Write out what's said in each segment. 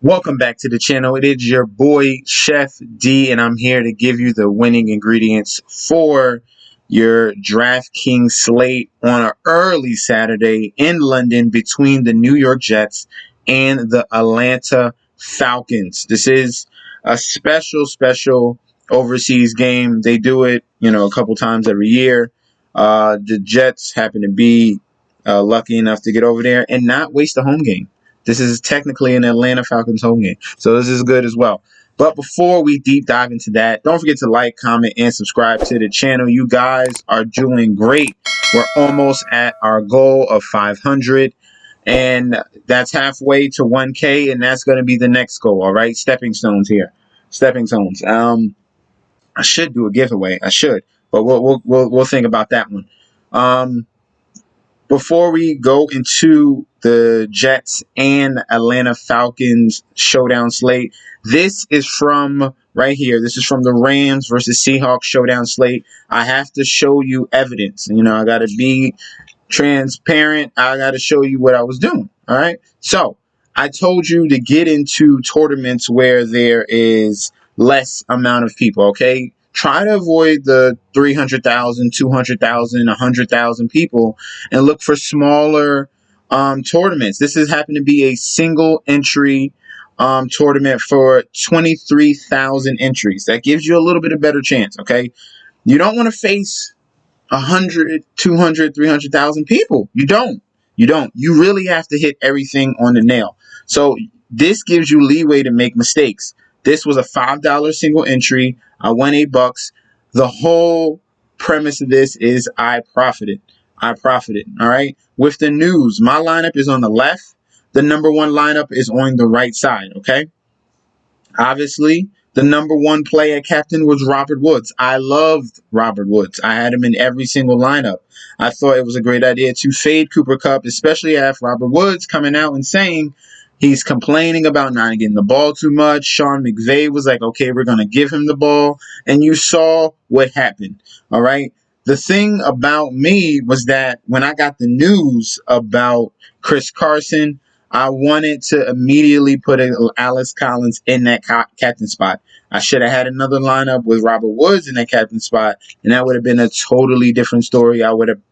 Welcome back to the channel. It is your boy Chef D, and I'm here to give you the winning ingredients for your DraftKings slate on an early Saturday in London between the New York Jets and the Atlanta Falcons. This is a special overseas game. They do it, a couple times every year. The Jets happen to be lucky enough to get over there and not waste a home game. This is technically an Atlanta Falcons home game, so this is good as well. But before we deep dive into that, don't forget to like, comment, and subscribe to the channel. You guys are doing great. We're almost at our goal of 500, and that's halfway to 1K, and that's going to be the next goal, all right? Stepping stones here. Stepping stones. I should do a giveaway. I should, but we'll think about that one. Before we go into the Jets and Atlanta Falcons showdown slate, this is from right here. This is from the Rams versus Seahawks showdown slate. I have to show you evidence. I got to be transparent. I got to show you what I was doing. All right. So I told you to get into tournaments where there is less amount of people. Okay. Try to avoid the 300,000, 200,000, 100,000 people and look for smaller tournaments. This has happened to be a single entry tournament for 23,000 entries. That gives you a little bit of better chance, okay? You don't want to face 100, 200, 300,000 people. You don't. You really have to hit everything on the nail. So this gives you leeway to make mistakes. This was a $5 single entry. I won $8. The whole premise of this is I profited. All right. With the news, my lineup is on the left. The number one lineup is on the right side. Okay. Obviously, the number one player captain was Robert Woods. I loved Robert Woods. I had him in every single lineup. I thought it was a great idea to fade Cooper Kupp, especially after Robert Woods coming out and saying he's complaining about not getting the ball too much. Sean McVay was like, okay, we're going to give him the ball. And you saw what happened. All right. The thing about me was that when I got the news about Chris Carson, I wanted to immediately put Alex Collins in that captain spot. I should have had another lineup with Robert Woods in that captain spot, and that would have been a totally different story. I would have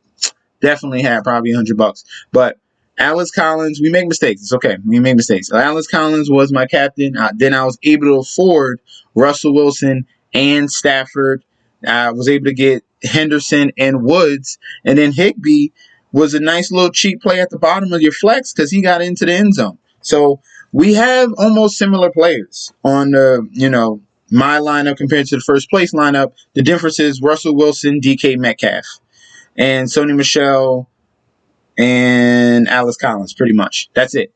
definitely had probably $100. But Alex Collins, we make mistakes. It's okay. We make mistakes. Alex Collins was my captain. Then I was able to afford Russell Wilson and Stafford. I was able to get Henderson and Woods. And then Higbee was a nice little cheap play at the bottom of your flex because he got into the end zone. So we have almost similar players on the, my lineup compared to the first place lineup. The difference is Russell Wilson, DK Metcalf, and Sony Michel, and Alex Collins, pretty much. That's it.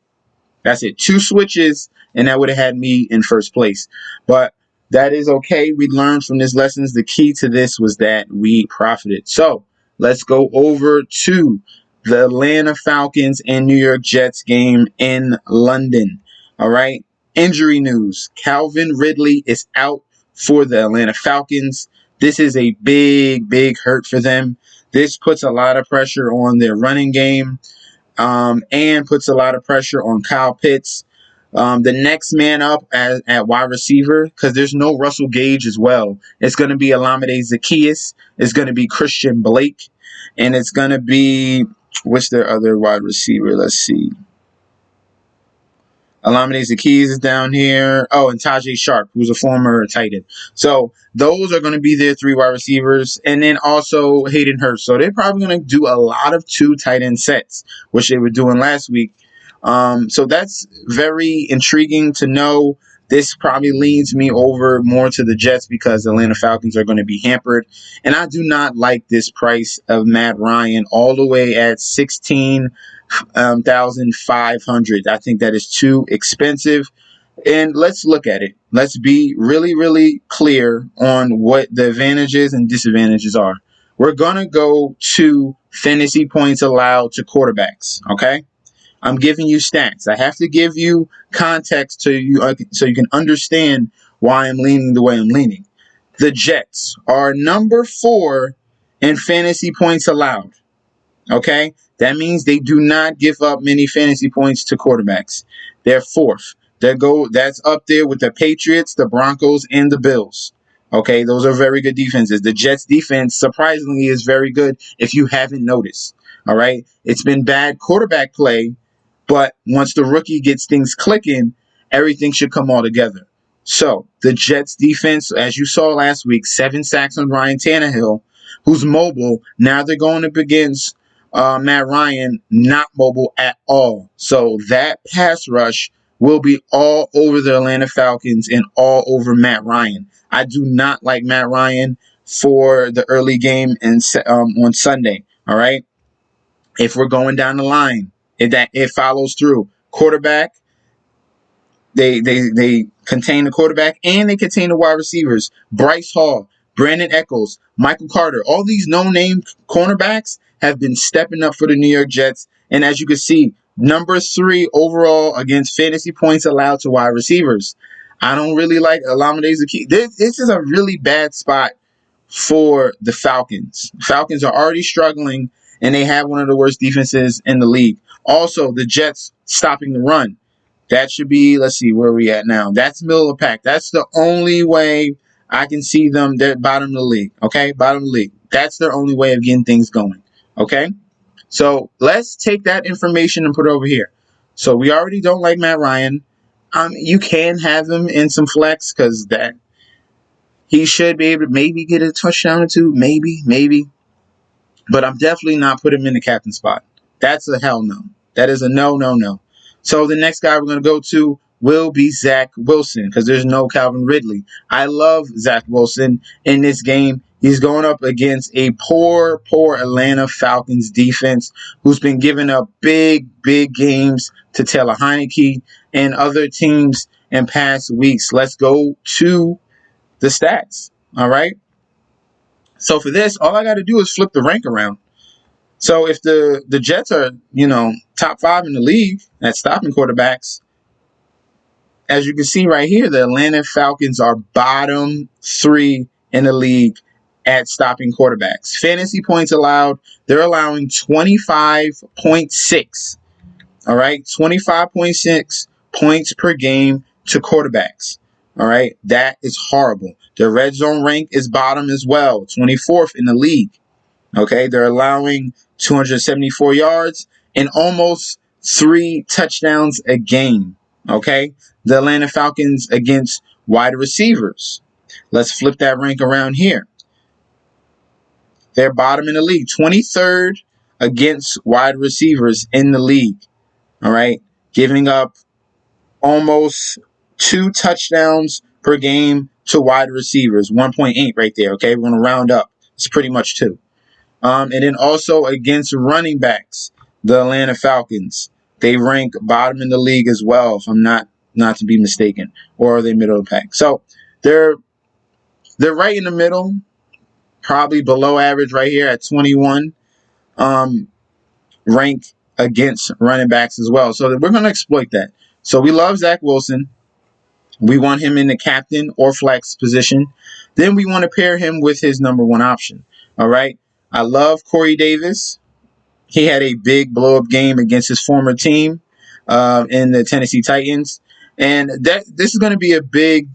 2 switches, and that would have had me in first place. But that is okay. We learned from this lessons. The key to this was that we profited. So let's go over to the Atlanta Falcons and New York Jets game in London. All right. Injury news. Calvin Ridley is out for the Atlanta Falcons. This is a big hurt for them. This puts a lot of pressure on their running game and puts a lot of pressure on Kyle Pitts. The next man up at wide receiver, because there's no Russell Gage as well. It's going to be Olamide Zaccheaus. It's going to be Christian Blake. And it's going to be, what's their other wide receiver? Let's see. Olamide Zaccheaus is down here. Oh, and Tajay Sharp, who's a former tight end. So those are going to be their 3 wide receivers. And then also Hayden Hurst. So they're probably going to do a lot of 2 tight end sets, which they were doing last week. So that's very intriguing to know. This probably leads me over more to the Jets because the Atlanta Falcons are going to be hampered. And I do not like this price of Matt Ryan all the way at $16,500. I think that is too expensive. And let's look at it. Let's be really clear on what the advantages and disadvantages are. We're going to go to fantasy points allowed to quarterbacks, okay? I'm giving you stats. I have to give you context to you so you can understand why I'm leaning the way I'm leaning. The Jets are number 4 in fantasy points allowed. Okay? That means they do not give up many fantasy points to quarterbacks. They're 4th. That's up there with the Patriots, the Broncos, and the Bills. Okay, those are very good defenses. The Jets defense surprisingly is very good if you haven't noticed. All right? It's been bad quarterback play, but once the rookie gets things clicking, everything should come all together. So the Jets defense, as you saw last week, 7 sacks on Ryan Tannehill, who's mobile. Now they're going up against Matt Ryan, not mobile at all. So that pass rush will be all over the Atlanta Falcons and all over Matt Ryan. I do not like Matt Ryan for the early game and on Sunday. All right. If we're going down the line, it follows through. Quarterback, they contain the quarterback and they contain the wide receivers. Bryce Hall, Brandon Echols, Michael Carter, all these no-name cornerbacks have been stepping up for the New York Jets. And as you can see, number 3 overall against fantasy points allowed to wide receivers. I don't really like Olamide Zaccheaus. This is a really bad spot for the Falcons. Falcons are already struggling, and they have one of the worst defenses in the league. Also, the Jets stopping the run. That should be, let's see, where are we at now? That's middle of the pack. That's the only way I can see them. They're bottom of the league, okay? Bottom of the league. That's their only way of getting things going, okay? So let's take that information and put it over here. So we already don't like Matt Ryan. You can have him in some flex because that he should be able to maybe get a touchdown or two, maybe. But I'm definitely not putting him in the captain spot. That's a hell no. That is a no. So the next guy we're going to go to will be Zach Wilson because there's no Calvin Ridley. I love Zach Wilson in this game. He's going up against a poor Atlanta Falcons defense who's been giving up big games to Taylor Heineke and other teams in past weeks. Let's go to the stats. All right. So for this, all I got to do is flip the rank around. So if the Jets are, top 5 in the league at stopping quarterbacks, as you can see right here, the Atlanta Falcons are bottom 3 in the league at stopping quarterbacks. Fantasy points allowed, they're allowing 25.6. All right, 25.6 points per game to quarterbacks. All right, that is horrible. Their red zone rank is bottom as well, 24th in the league. Okay, they're allowing 274 yards and almost 3 touchdowns a game. Okay, the Atlanta Falcons against wide receivers. Let's flip that rank around here. They're bottom in the league, 23rd against wide receivers in the league. All right, giving up almost 2 touchdowns per game to wide receivers, 1.8 right there. Okay, we're going to round up. It's pretty much 2. And then also against running backs, the Atlanta Falcons, they rank bottom in the league as well, if I'm not to be mistaken, or are they middle of the pack? So they're right in the middle, probably below average right here at 21. Rank against running backs as well. So we're going to exploit that. So we love Zach Wilson. We want him in the captain or flex position. Then we want to pair him with his number 1 option. All right. I love Corey Davis. He had a big blow-up game against his former team in the Tennessee Titans. And this is going to be a big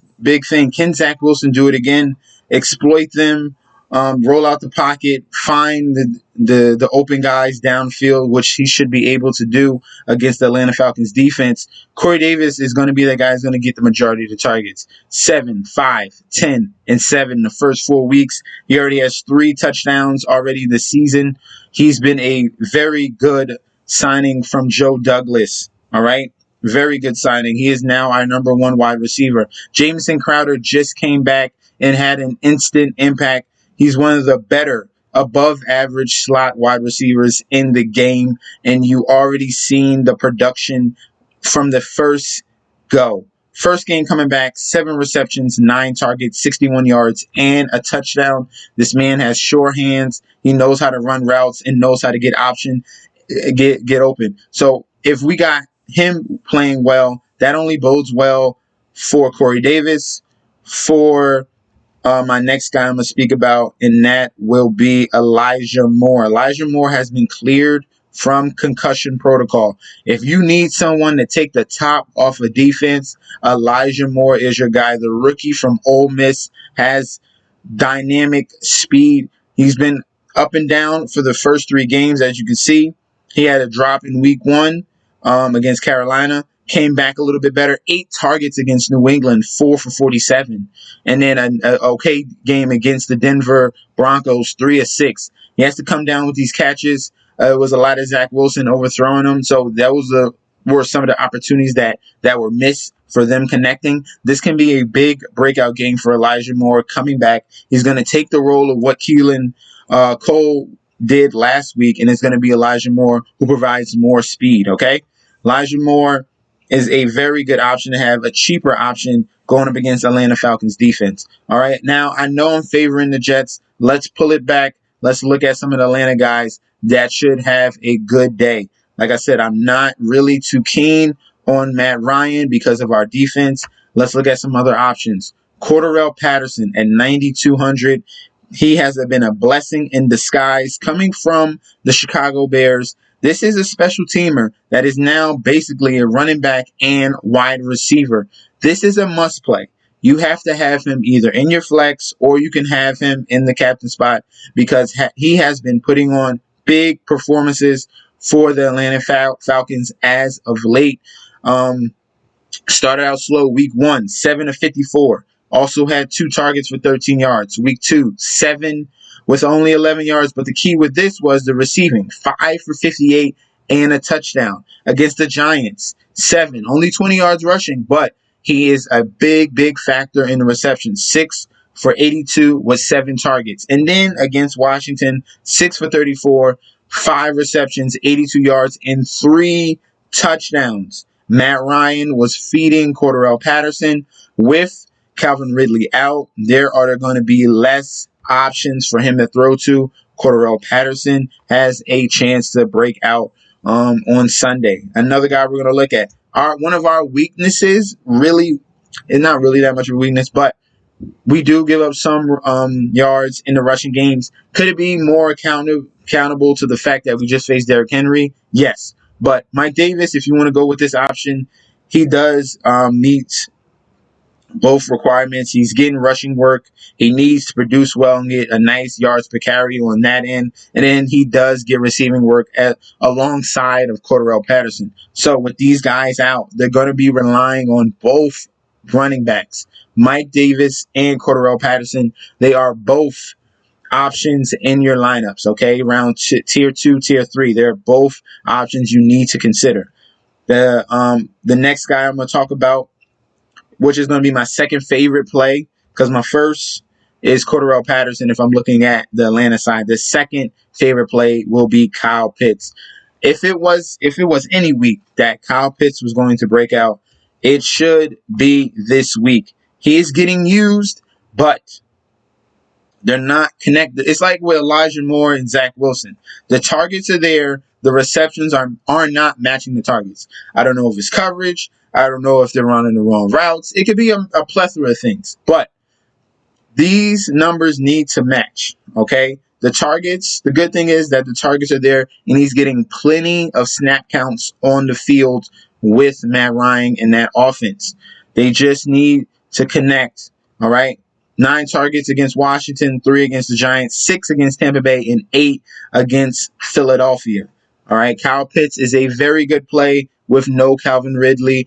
thing. Can Zach Wilson do it again? Exploit them, roll out the pocket, find the open guys downfield, which he should be able to do against the Atlanta Falcons defense. Corey Davis is going to be the guy who's going to get the majority of the targets. 7, 5, 10, and 7 in the first 4 weeks. He already has 3 touchdowns already this season. He's been a very good signing from Joe Douglas. All right. Very good signing. He is now our number 1 wide receiver. Jamison Crowder just came back and had an instant impact. He's one of the better above average slot wide receivers in the game. And you already seen the production from the first go. First game coming back, 7 receptions, 9 targets, 61 yards, and a touchdown. This man has sure hands. He knows how to run routes and knows how to get get open. So if we got him playing well, that only bodes well for Corey Davis, for My next guy I'm going to speak about, and that will be Elijah Moore. Elijah Moore has been cleared from concussion protocol. If you need someone to take the top off of defense, Elijah Moore is your guy. The rookie from Ole Miss has dynamic speed. He's been up and down for the first 3 games, as you can see. He had a drop in week 1 against Carolina, came back a little bit better. 8 targets against New England, 4 for 47. And then an okay game against the Denver Broncos, 3 of 6. He has to come down with these catches. It was a lot of Zach Wilson overthrowing him. So that were some of the opportunities that were missed for them connecting. This can be a big breakout game for Elijah Moore coming back. He's going to take the role of what Keelan Cole did last week, and it's going to be Elijah Moore who provides more speed, okay? Elijah Moore is a very good option to have, a cheaper option going up against Atlanta Falcons defense. All right, now I know I'm favoring the Jets. Let's pull it back. Let's look at some of the Atlanta guys that should have a good day. Like I said, I'm not really too keen on Matt Ryan because of our defense. Let's look at some other options. Cordarrelle Patterson at 9,200. He has been a blessing in disguise coming from the Chicago Bears. This is a special teamer that is now basically a running back and wide receiver. This is a must play. You have to have him either in your flex or you can have him in the captain spot because he has been putting on big performances for the Atlanta Falcons as of late. Started out slow week 1, 7 of 54. Also had 2 targets for 13 yards. Week 2, 7 with only 11 yards. But the key with this was the receiving. 5 for 58 and a touchdown. Against the Giants, 7. Only 20 yards rushing, but he is a big, big factor in the reception. 6 for 82 with 7 targets. And then against Washington, 6 for 34, 5 receptions, 82 yards, and 3 touchdowns. Matt Ryan was feeding Cordarrelle Patterson. With Calvin Ridley out, there are going to be less options for him to throw to. Cordarrelle Patterson has a chance to break out on Sunday. Another guy we're going to look at. One of our weaknesses really is not really that much of a weakness, but we do give up some yards in the rushing games. Could it be more accountable to the fact that we just faced Derrick Henry? Yes. But Mike Davis, if you want to go with this option, he does meet both requirements. He's getting rushing work. He needs to produce well and get a nice yards per carry on that end. And then he does get receiving work alongside of Cordarrelle Patterson. So with these guys out, they're going to be relying on both running backs, Mike Davis and Cordarrelle Patterson. They are both options in your lineups, okay? Round tier 2, tier 3. They're both options you need to consider. The next guy I'm going to talk about, which is going to be my second favorite play, because my first is Cordarrelle Patterson if I'm looking at the Atlanta side. The second favorite play will be Kyle Pitts. If it was any week that Kyle Pitts was going to break out, it should be this week. He is getting used, but they're not connected. It's like with Elijah Moore and Zach Wilson. The targets are there. The receptions are not matching the targets. I don't know if it's coverage. I don't know if they're running the wrong routes. It could be a plethora of things. But these numbers need to match, okay? The good thing is that the targets are there, and he's getting plenty of snap counts on the field with Matt Ryan and that offense. They just need to connect, all right? 9 targets against Washington, 3 against the Giants, 6 against Tampa Bay, and 8 against Philadelphia. All right, Kyle Pitts is a very good play with no Calvin Ridley.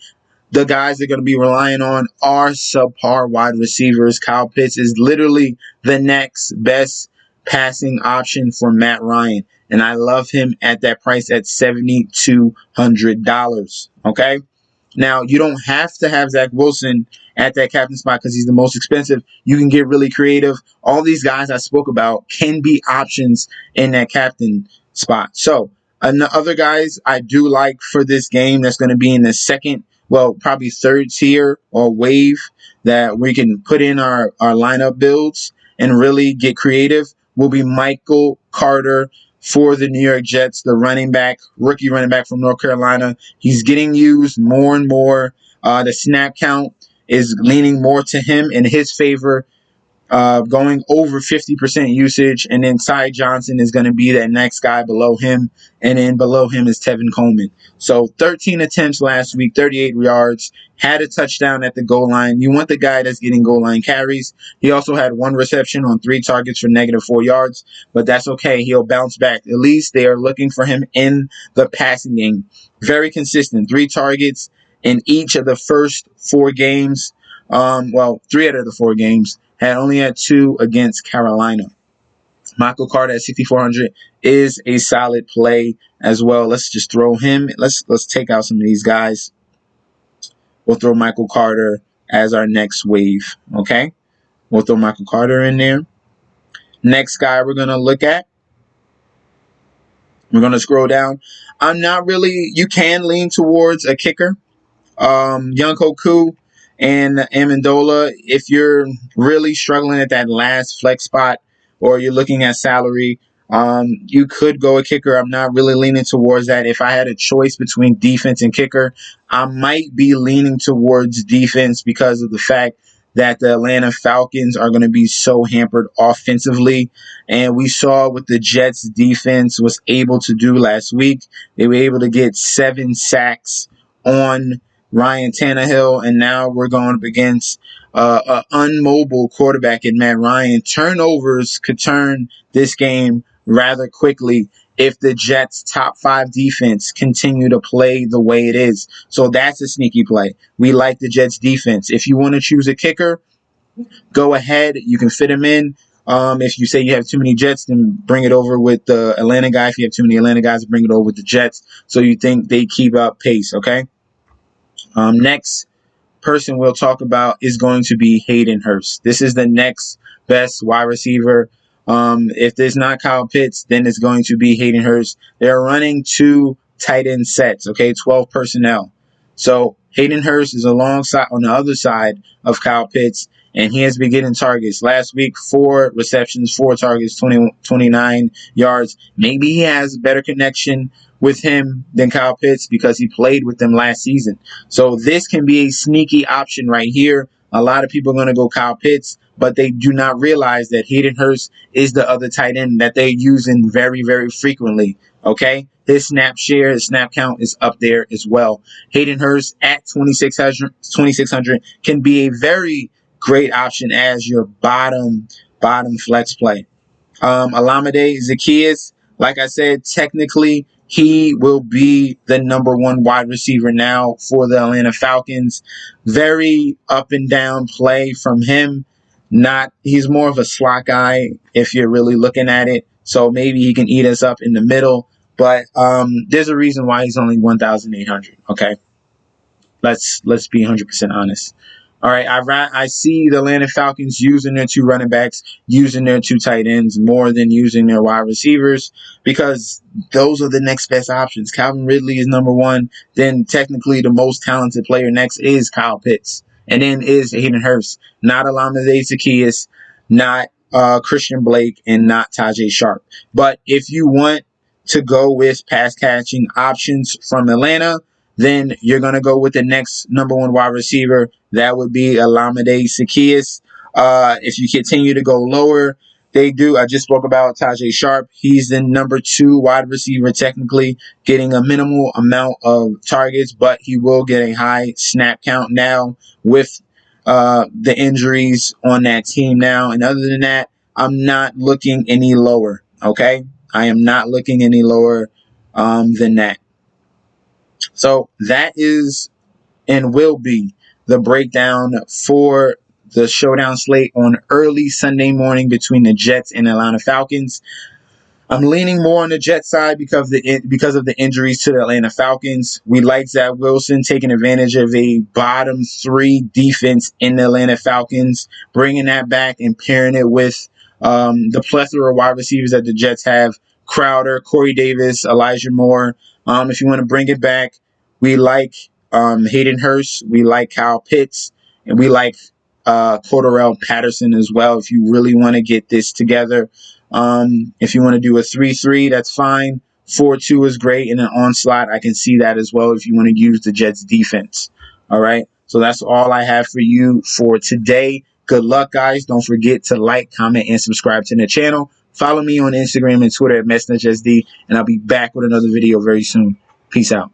The guys they're going to be relying on are subpar wide receivers. Kyle Pitts is literally the next best passing option for Matt Ryan, and I love him at that price at $7,200. Okay? Now, you don't have to have Zach Wilson at that captain spot because he's the most expensive. You can get really creative. All these guys I spoke about can be options in that captain spot. So, other guys I do like for this game that's going to be in the second, well, probably third tier or wave that we can put in our lineup builds and really get creative will be Michael Carter for the New York Jets, the rookie running back from North Carolina. He's getting used more and more. The snap count is leaning more to him in his favor. going over 50% usage. And then Ty Johnson is going to be that next guy below him. And then below him is Tevin Coleman. So 13 attempts last week, 38 yards, had a touchdown at the goal line. You want the guy that's getting goal line carries. He also had one reception on 3 targets for -4 yards, but that's okay. He'll bounce back. At least they are looking for him in the passing game. Very consistent. 3 targets in each of the first 4 games. 3 out of the 4 games. Only had 2 against Carolina. Michael Carter at 6,400 is a solid play as well. Let's just throw him. Let's take out some of these guys. We'll throw Michael Carter as our next wave. Okay, we'll throw Michael Carter in there. Next guy we're gonna look at. We're gonna scroll down. I'm not really. You can lean towards a kicker. Younghoe Koo and Amendola. If you're really struggling at that last flex spot or you're looking at salary, you could go a kicker. I'm not really leaning towards that. If I had a choice between defense and kicker, I might be leaning towards defense because of the fact that the Atlanta Falcons are going to be so hampered offensively. And we saw what the Jets defense was able to do last week. They were able to get 7 sacks on Ryan Tannehill, and now we're going up against an unmobile quarterback in Matt Ryan. Turnovers could turn this game rather quickly if the Jets' top 5 defense continue to play the way it is. So that's a sneaky play. We like the Jets' defense. If you want to choose a kicker, go ahead. You can fit him in. If you say you have too many Jets, then bring it over with the Atlanta guy. If you have too many Atlanta guys, bring it over with the Jets so you think they keep up pace, okay? Next person we'll talk about is going to be Hayden Hurst. This is the next best wide receiver. If there's not Kyle Pitts, then it's going to be Hayden Hurst. They're running 2 tight end sets, okay, 12 personnel. So Hayden Hurst is alongside on the other side of Kyle Pitts, and he has been getting targets. Last week, 4 receptions, 4 targets, 29 yards. Maybe he has a better connection with him than Kyle Pitts because he played with them last season. So this can be a sneaky option right here. A lot of people are going to go Kyle Pitts, but they do not realize that Hayden Hurst is the other tight end that they're using very, very frequently. Okay? His snap share, his snap count is up there as well. Hayden Hurst at 2,600 can be a very great option as your bottom flex play. Olamide Zaccheaus, like I said, technically he will be the number 1 wide receiver now for the Atlanta Falcons. Very up and down play from him. He's more of a slot guy if you're really looking at it. So maybe he can eat us up in the middle. But there's a reason why he's only 1,800. Okay, let's be 100% honest. All right, I see the Atlanta Falcons using their 2 running backs, using their 2 tight ends more than using their wide receivers because those are the next best options. Calvin Ridley is number 1. Then technically the most talented player next is Kyle Pitts. And then is Hayden Hurst. Not Olamide Zaccheaus, not Christian Blake, and not Tajay Sharp. But if you want to go with pass catching options from Atlanta, then you're going to go with the next number 1 wide receiver. That would be Olamide Zaccheaus. If you continue to go lower, I just spoke about Tajay Sharp. He's the number 2 wide receiver, technically getting a minimal amount of targets, but he will get a high snap count now with the injuries on that team now. And other than that, I'm not looking any lower, okay? I am not looking any lower than that. So that is and will be the breakdown for the Showdown slate on early Sunday morning between the Jets and Atlanta Falcons. I'm leaning more on the Jets side because of the injuries to the Atlanta Falcons. We like Zach Wilson taking advantage of a bottom 3 defense in the Atlanta Falcons, bringing that back and pairing it with the plethora of wide receivers that the Jets have. Crowder, Corey Davis, Elijah Moore. If you want to bring it back, we like Hayden Hurst. We like Kyle Pitts. And we like Cordarrelle Patterson as well if you really want to get this together. If you want to do a 3-3, that's fine. 4-2 is great. And an onslaught, I can see that as well if you want to use the Jets defense. All right. So that's all I have for you for today. Good luck, guys. Don't forget to like, comment, and subscribe to the channel. Follow me on Instagram and Twitter at MessNetJSD, and I'll be back with another video very soon. Peace out.